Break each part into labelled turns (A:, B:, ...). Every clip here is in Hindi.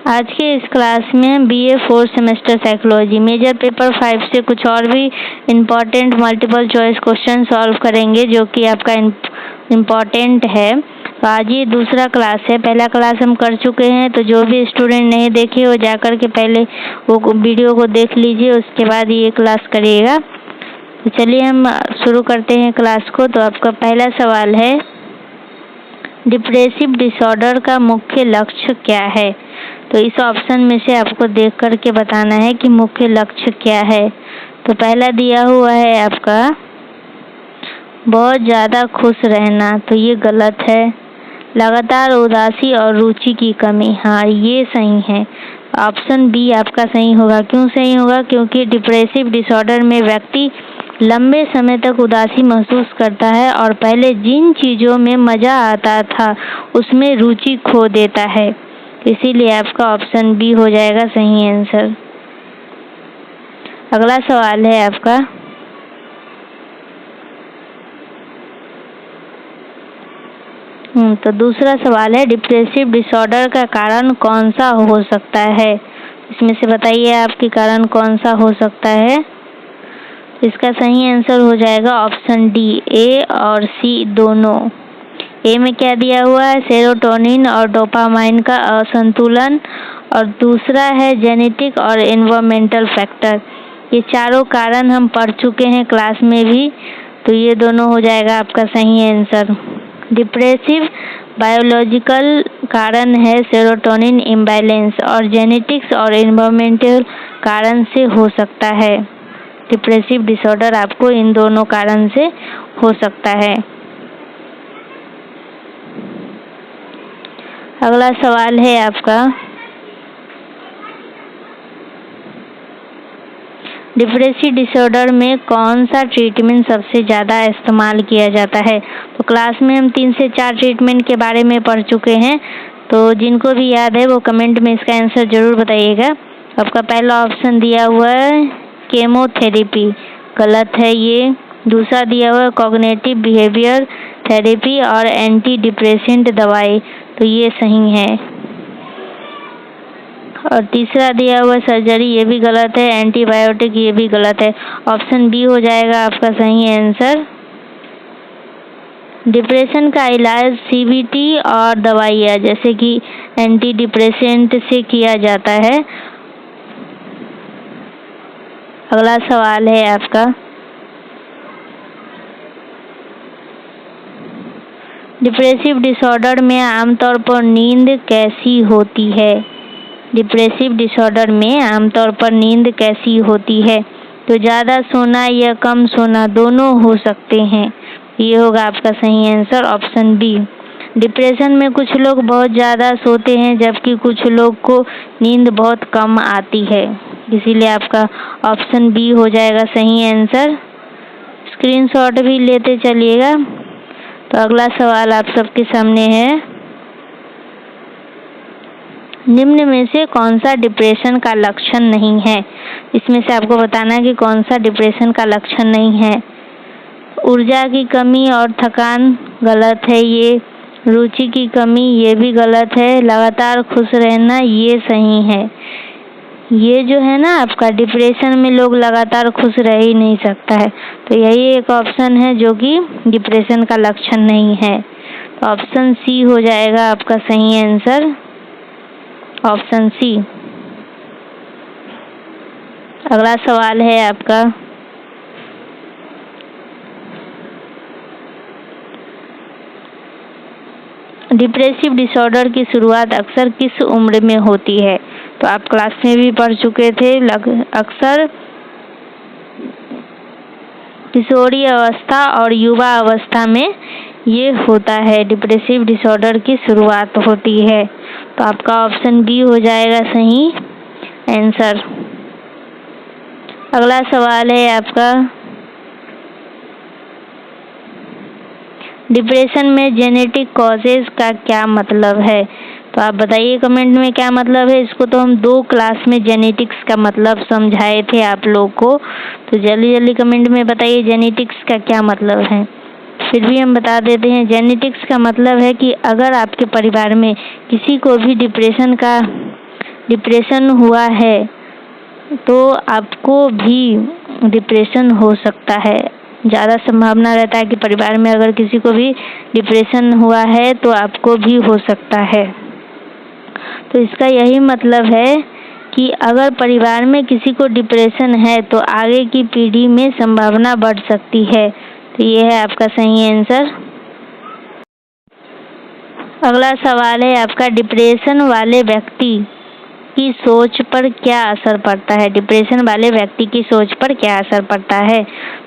A: आज के इस क्लास में BA 4 semester psychology major paper 5 से कुछ और भी important multiple choice question solve करेंगे जो कि आपका इम्पॉर्टेंट है। तो आज ये दूसरा क्लास है, पहला क्लास हम कर चुके हैं। तो जो भी स्टूडेंट नहीं देखे वो जाकर के पहले वो वीडियो को देख लीजिए, उसके बाद ये क्लास करिएगा। तो चलिए हम शुरू करते हैं क्लास को। तो आपका पहला सवाल है, डिप्रेसिव डिसऑर्डर का मुख्य लक्ष्य क्या है? तो इस ऑप्शन में से आपको देख करके बताना है कि मुख्य लक्ष्य क्या है। तो पहला दिया हुआ है आपका बहुत ज़्यादा खुश रहना, तो ये गलत है। लगातार उदासी और रुचि की कमी, हाँ ये सही है। ऑप्शन बी आपका सही होगा। क्यों सही होगा? क्योंकि डिप्रेसिव डिसऑर्डर में व्यक्ति लंबे समय तक उदासी महसूस करता है और पहले जिन चीज़ों में मज़ा आता था उसमें रुचि खो देता है। इसीलिए आपका ऑप्शन बी हो जाएगा सही आंसर। अगला सवाल है आपका, तो दूसरा सवाल है, डिप्रेसिव डिसऑर्डर का कारण कौन सा हो सकता है? इसमें से बताइए आपके कारण कौन सा हो सकता है। इसका सही आंसर हो जाएगा ऑप्शन डी, ए और सी दोनों। ए में क्या दिया हुआ है? सेरोटोनिन और डोपामाइन का असंतुलन, और दूसरा है जेनेटिक और एनवायरमेंटल फैक्टर। ये चारों कारण हम पढ़ चुके हैं क्लास में भी, तो ये दोनों हो जाएगा आपका सही आंसर। डिप्रेसिव बायोलॉजिकल कारण है सेरोटोनिन इम्बैलेंस, और जेनेटिक्स और एनवायरमेंटल कारण से हो सकता है। डिप्रेसिव डिसऑर्डर आपको इन दोनों कारण से हो सकता है। अगला सवाल है आपका, डिप्रेसिव डिसऑर्डर में कौन सा ट्रीटमेंट सबसे ज़्यादा इस्तेमाल किया जाता है? तो क्लास में हम 3 से 4 ट्रीटमेंट के बारे में पढ़ चुके हैं, तो जिनको भी याद है वो कमेंट में इसका आंसर ज़रूर बताइएगा। आपका पहला ऑप्शन दिया हुआ है केमोथेरेपी, गलत है ये। दूसरा दिया हुआ है कॉग्निटिव बिहेवियर थेरेपी और एंटी डिप्रेसेंट दवाई, तो ये सही है। और तीसरा दिया हुआ सर्जरी, ये भी गलत है। एंटीबायोटिक, ये भी गलत है। ऑप्शन बी हो जाएगा आपका सही आंसर। डिप्रेशन का इलाज CBT और दवाइयाँ जैसे कि एंटी डिप्रेसेंट से किया जाता है। अगला सवाल है आपका, डिप्रेसिव डिसऑर्डर में आमतौर पर नींद कैसी होती है? डिप्रेसिव डिसऑर्डर में आमतौर पर नींद कैसी होती है? तो ज़्यादा सोना या कम सोना दोनों हो सकते हैं। ये होगा आपका सही आंसर ऑप्शन बी। डिप्रेशन में कुछ लोग बहुत ज़्यादा सोते हैं जबकि कुछ लोग को नींद बहुत कम आती है, इसीलिए आपका ऑप्शन बी हो जाएगा सही आंसर। स्क्रीनशॉट भी लेते चलिएगा। तो अगला सवाल आप सबके सामने है, निम्न में से कौन सा डिप्रेशन का लक्षण नहीं है? इसमें से आपको बताना है कि कौन सा डिप्रेशन का लक्षण नहीं है। ऊर्जा की कमी और थकान, गलत है ये। रुचि की कमी, ये भी गलत है। लगातार खुश रहना, ये सही है। ये जो है ना आपका डिप्रेशन में लोग लगातार खुश रह ही नहीं सकता है, तो यही एक ऑप्शन है जो कि डिप्रेशन का लक्षण नहीं है। तो ऑप्शन सी हो जाएगा आपका सही आंसर, ऑप्शन सी। अगला सवाल है आपका, डिप्रेसिव डिसऑर्डर की शुरुआत अक्सर किस उम्र में होती है? तो आप क्लास में भी पढ़ चुके थे, अक्सर किशोरी अवस्था और युवा अवस्था में ये होता है, डिप्रेसिव डिसऑर्डर की शुरुआत होती है। तो आपका ऑप्शन बी हो जाएगा सही आंसर। अगला सवाल है आपका, डिप्रेशन में जेनेटिक कॉजेज का क्या मतलब है? तो आप बताइए कमेंट में क्या मतलब है। इसको तो हम 2 क्लास में जेनेटिक्स का मतलब समझाए थे आप लोग को, तो जल्दी जल्दी कमेंट में बताइए जेनेटिक्स का क्या मतलब है। फिर भी हम बता देते हैं, जेनेटिक्स का मतलब है कि अगर आपके परिवार में किसी को भी डिप्रेशन का डिप्रेशन हुआ है तो आपको भी डिप्रेशन हो सकता है। ज़्यादा संभावना रहता है कि परिवार में अगर किसी को भी डिप्रेशन हुआ है तो आपको भी हो सकता है। तो इसका यही मतलब है कि अगर परिवार में किसी को डिप्रेशन है तो आगे की पीढ़ी में संभावना बढ़ सकती है। तो ये है आपका सही आंसर। अगला सवाल है आपका, डिप्रेशन वाले व्यक्ति की सोच पर क्या असर पड़ता है? डिप्रेशन वाले व्यक्ति की सोच पर क्या असर पड़ता है?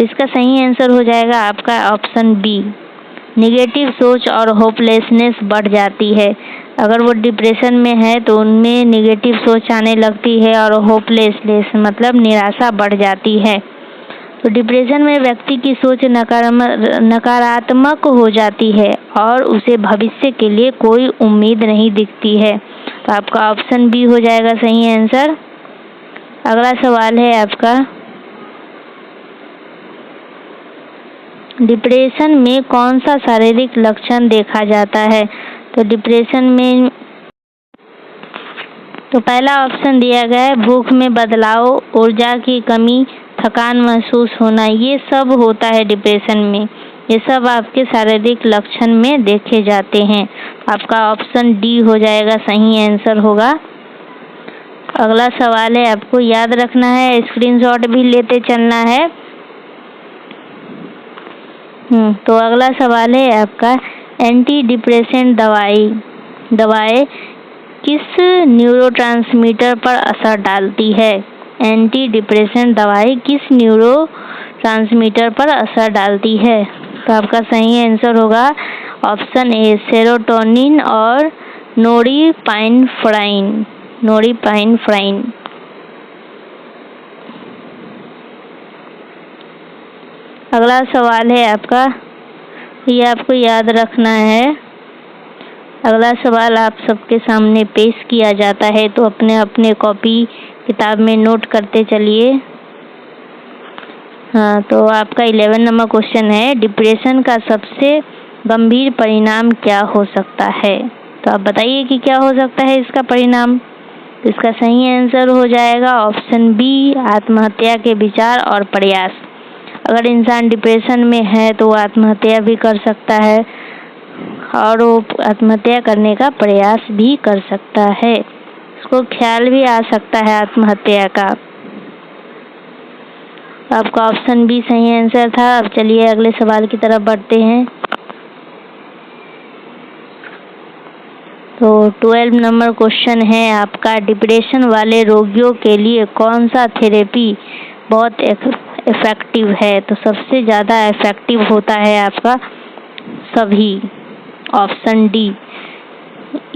A: इसका सही आंसर हो जाएगा आपका ऑप्शन बी, निगेटिव सोच और होपलेसनेस बढ़ जाती है। अगर वो डिप्रेशन में है तो उनमें निगेटिव सोच आने लगती है और होपलेसनेस मतलब निराशा बढ़ जाती है। तो डिप्रेशन में व्यक्ति की सोच नकारात्मक हो जाती है और उसे भविष्य के लिए कोई उम्मीद नहीं दिखती है। तो आपका ऑप्शन बी हो जाएगा सही आंसर। अगला सवाल है आपका, डिप्रेशन में कौन सा शारीरिक लक्षण देखा जाता है? तो डिप्रेशन में तो पहला ऑप्शन दिया गया है भूख में बदलाव, ऊर्जा की कमी, थकान महसूस होना। ये सब होता है डिप्रेशन में, ये सब आपके शारीरिक लक्षण में देखे जाते हैं। आपका ऑप्शन डी हो जाएगा सही आंसर होगा। अगला सवाल है आपको याद रखना है, स्क्रीनशॉट भी लेते चलना है। तो अगला सवाल है आपका, एंटी डिप्रेसेंट दवाएं किस न्यूरोट्रांसमीटर पर असर डालती है? एंटी डिप्रेसेंट दवाएं किस न्यूरोट्रांसमीटर पर असर डालती है? तो आपका सही आंसर होगा ऑप्शन ए, सेरोटोनिन और नोरिपाइनफ्राइन। अगला सवाल है आपका, ये आपको याद रखना है। अगला सवाल आप सबके सामने पेश किया जाता है तो अपने अपने कॉपी किताब में नोट करते चलिए। हाँ, तो आपका 11 नंबर क्वेश्चन है, डिप्रेशन का सबसे गंभीर परिणाम क्या हो सकता है? तो आप बताइए कि क्या हो सकता है इसका परिणाम। इसका सही आंसर हो जाएगा ऑप्शन बी, आत्महत्या के विचार और प्रयास। अगर इंसान डिप्रेशन में है तो वो आत्महत्या भी कर सकता है और वो आत्महत्या करने का प्रयास भी कर सकता है, उसको ख्याल भी आ सकता है आत्महत्या का। आपका ऑप्शन बी सही आंसर था। अब चलिए अगले सवाल की तरफ बढ़ते हैं। तो 12 नंबर क्वेश्चन है आपका, डिप्रेशन वाले रोगियों के लिए कौन सा थेरेपी बहुत इफेक्टिव है? तो सबसे ज़्यादा इफेक्टिव होता है आपका सभी, ऑप्शन डी,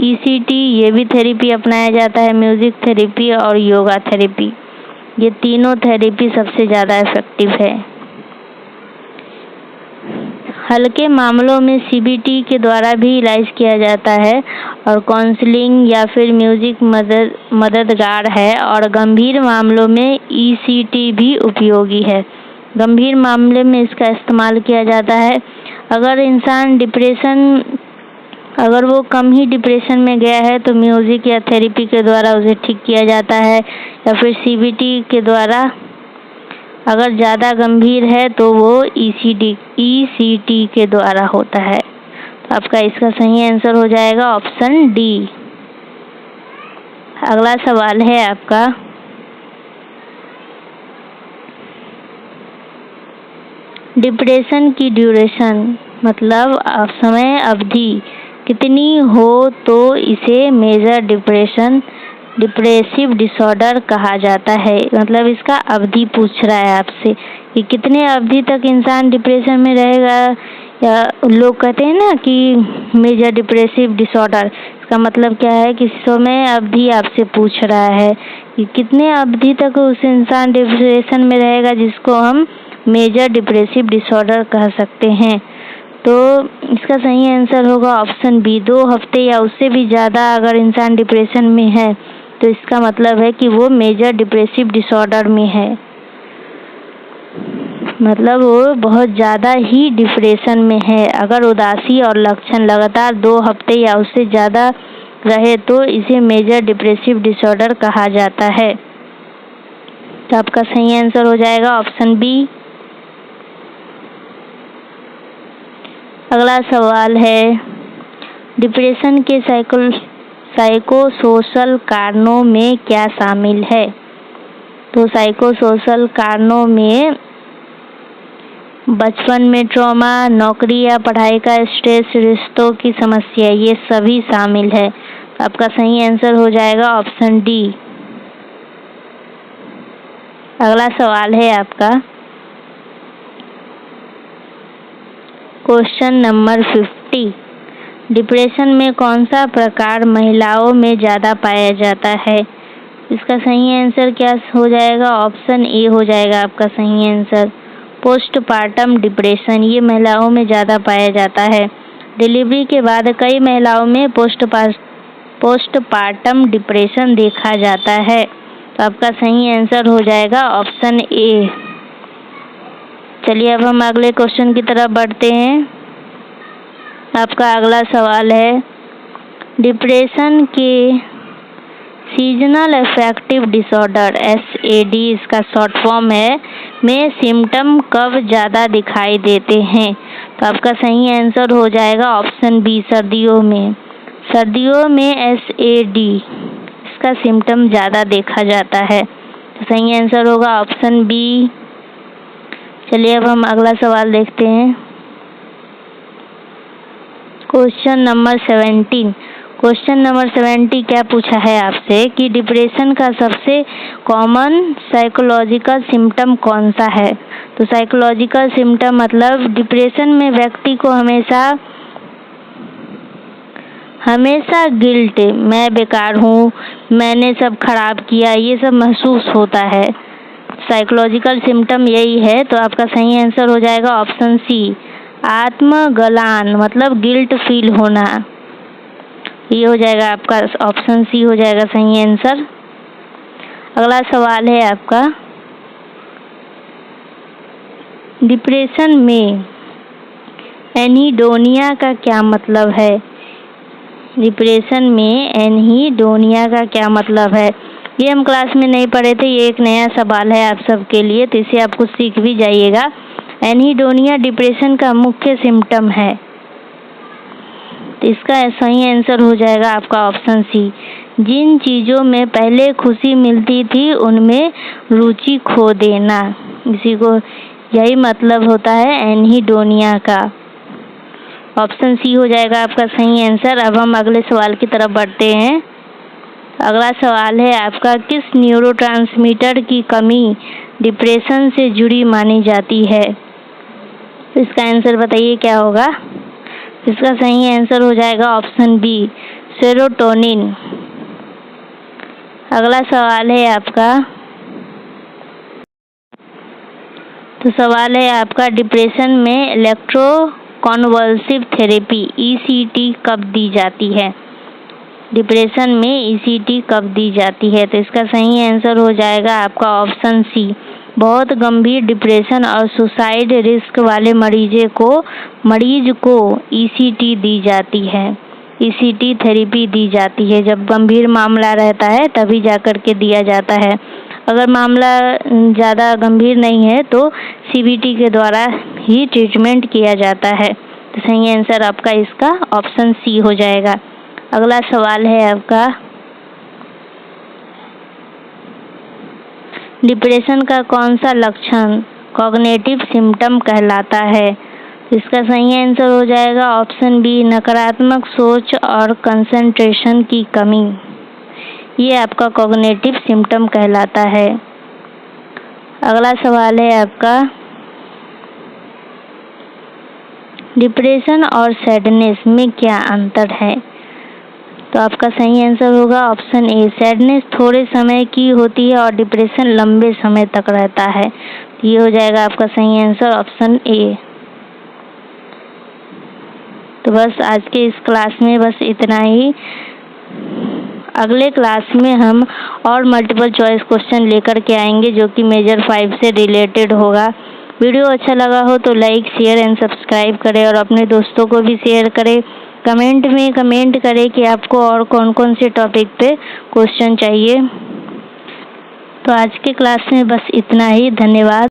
A: ECT। ये भी थेरेपी अपनाया जाता है, म्यूजिक थेरेपी और योगा थेरेपी। ये तीनों थेरेपी सबसे ज़्यादा इफेक्टिव है। हल्के मामलों में CBT के द्वारा भी इलाज किया जाता है और काउंसलिंग या फिर म्यूजिक मददगार है, और गंभीर मामलों में ECT भी उपयोगी है। गंभीर मामले में इसका इस्तेमाल किया जाता है अगर इंसान अगर वो कम ही डिप्रेशन में गया है तो म्यूजिक या थेरेपी के द्वारा उसे ठीक किया जाता है, या फिर CBT के द्वारा। अगर ज़्यादा गंभीर है तो वो ECT के द्वारा होता है। तो आपका इसका सही आंसर हो जाएगा ऑप्शन डी। अगला सवाल है आपका, डिप्रेशन की ड्यूरेशन मतलब समय अवधि कितनी हो तो इसे मेजर डिप्रेसिव डिसऑर्डर कहा जाता है। मतलब इसका अवधि पूछ रहा है आपसे कि कितने अवधि तक इंसान डिप्रेशन में रहेगा, या लोग कहते हैं ना कि मेजर डिप्रेसिव डिसऑर्डर, इसका मतलब क्या है कि समय अवधि आपसे पूछ रहा है कि कितने अवधि तक उस इंसान डिप्रेशन में रहेगा, जिसको हम मेजर डिप्रेसिव डिसऑर्डर कह सकते हैं। तो इसका सही आंसर होगा ऑप्शन बी, 2 हफ्ते या उससे भी ज़्यादा। अगर इंसान डिप्रेशन में है तो इसका मतलब है कि वो मेजर डिप्रेसिव डिसऑर्डर में है, मतलब वो बहुत ज़्यादा ही डिप्रेशन में है। अगर उदासी और लक्षण लगातार 2 हफ्ते या उससे ज़्यादा रहे तो इसे मेजर डिप्रेसिव डिसऑर्डर कहा जाता है। तो आपका सही आंसर हो जाएगा ऑप्शन बी। अगला सवाल है, डिप्रेशन के साइकोसोशल कारणों में क्या शामिल है? तो साइकोसोशल कारणों में बचपन में ट्रॉमा, नौकरी या पढ़ाई का स्ट्रेस, रिश्तों की समस्या, ये सभी शामिल है। तो आपका सही आंसर हो जाएगा ऑप्शन डी। अगला सवाल है आपका क्वेश्चन नंबर 50। डिप्रेशन में कौन सा प्रकार महिलाओं में ज़्यादा पाया जाता है? इसका सही आंसर क्या हो जाएगा? ऑप्शन ए हो जाएगा आपका सही आंसर। पोस्टपार्टम डिप्रेशन, ये महिलाओं में ज़्यादा पाया जाता है। डिलीवरी के बाद कई महिलाओं में पोस्टपार्टम डिप्रेशन देखा जाता है। तो आपका सही आंसर हो जाएगा ऑप्शन ए। चलिए अब हम अगले क्वेश्चन की तरफ बढ़ते हैं। आपका अगला सवाल है, डिप्रेशन के सीजनल अफेक्टिव डिसऑर्डर SAD इसका शॉर्ट फॉर्म है में सिम्टम कब ज़्यादा दिखाई देते हैं? तो आपका सही आंसर हो जाएगा ऑप्शन बी, सर्दियों में। सर्दियों में SAD इसका सिम्टम ज़्यादा देखा जाता है। तो सही आंसर होगा ऑप्शन बी। चलिए अब हम अगला सवाल देखते हैं। Question number 17। क्वेश्चन नंबर 70 क्या पूछा है आपसे कि डिप्रेशन का सबसे कॉमन साइकोलॉजिकल सिम्टम कौन सा है? तो साइकोलॉजिकल सिम्टम मतलब डिप्रेशन में व्यक्ति को हमेशा गिल्ट, मैं बेकार हूँ, मैंने सब खराब किया, ये सब महसूस होता है। साइकोलॉजिकल सिम्टम यही है। तो आपका सही आंसर हो जाएगा ऑप्शन सी, आत्मग्लान मतलब गिल्ट फील होना। ये हो जाएगा आपका ऑप्शन सी हो जाएगा सही आंसर। अगला सवाल है आपका, डिप्रेशन में एनहीडोनिया का क्या मतलब है? डिप्रेशन में एनहीडोनिया का क्या मतलब है? ये हम क्लास में नहीं पढ़े थे, ये एक नया सवाल है आप सबके लिए, तो इसे आप कुछ सीख भी जाइएगा। एनहीडोनिया डिप्रेशन का मुख्य सिम्टम है। तो इसका सही आंसर हो जाएगा आपका ऑप्शन सी, जिन चीज़ों में पहले खुशी मिलती थी उनमें रुचि खो देना, इसी को यही मतलब होता है एनहीडोनिया का। ऑप्शन सी हो जाएगा आपका सही आंसर। अब हम अगले सवाल की तरफ बढ़ते हैं। अगला सवाल है आपका, किस न्यूरोट्रांसमीटर की कमी डिप्रेशन से जुड़ी मानी जाती है? इसका आंसर बताइए क्या होगा? इसका सही आंसर हो जाएगा ऑप्शन बी, सेरोटोनिन। अगला सवाल है आपका, तो सवाल है आपका, डिप्रेशन में इलेक्ट्रोकन्वल्सिव थेरेपी ECT कब दी जाती है? डिप्रेशन में ECT कब दी जाती है? तो इसका सही आंसर हो जाएगा आपका ऑप्शन सी, बहुत गंभीर डिप्रेशन और सुसाइड रिस्क वाले मरीज को ECT दी जाती है। ECT थेरेपी दी जाती है जब गंभीर मामला रहता है तभी जाकर के दिया जाता है। अगर मामला ज़्यादा गंभीर नहीं है तो CBT के द्वारा ही ट्रीटमेंट किया जाता है। तो सही आंसर आपका इसका ऑप्शन सी हो जाएगा। अगला सवाल है आपका, डिप्रेशन का कौन सा लक्षण कॉग्निटिव सिम्टम कहलाता है? इसका सही आंसर हो जाएगा ऑप्शन बी, नकारात्मक सोच और कंसंट्रेशन की कमी। ये आपका कॉग्निटिव सिम्टम कहलाता है। अगला सवाल है आपका, डिप्रेशन और सैडनेस में क्या अंतर है? तो आपका सही आंसर होगा ऑप्शन ए, सैडनेस थोड़े समय की होती है और डिप्रेशन लंबे समय तक रहता है। ये हो जाएगा आपका सही आंसर ऑप्शन ए। तो बस आज के इस क्लास में बस इतना ही। अगले क्लास में हम और मल्टीपल चॉइस क्वेश्चन लेकर के आएंगे जो कि मेजर 5 से रिलेटेड होगा। वीडियो अच्छा लगा हो तो लाइक, शेयर एंड सब्सक्राइब करें और अपने दोस्तों को भी शेयर करें। कमेंट में कमेंट करें कि आपको और कौन कौन से टॉपिक पे क्वेश्चन चाहिए। तो आज के क्लास में बस इतना ही। धन्यवाद।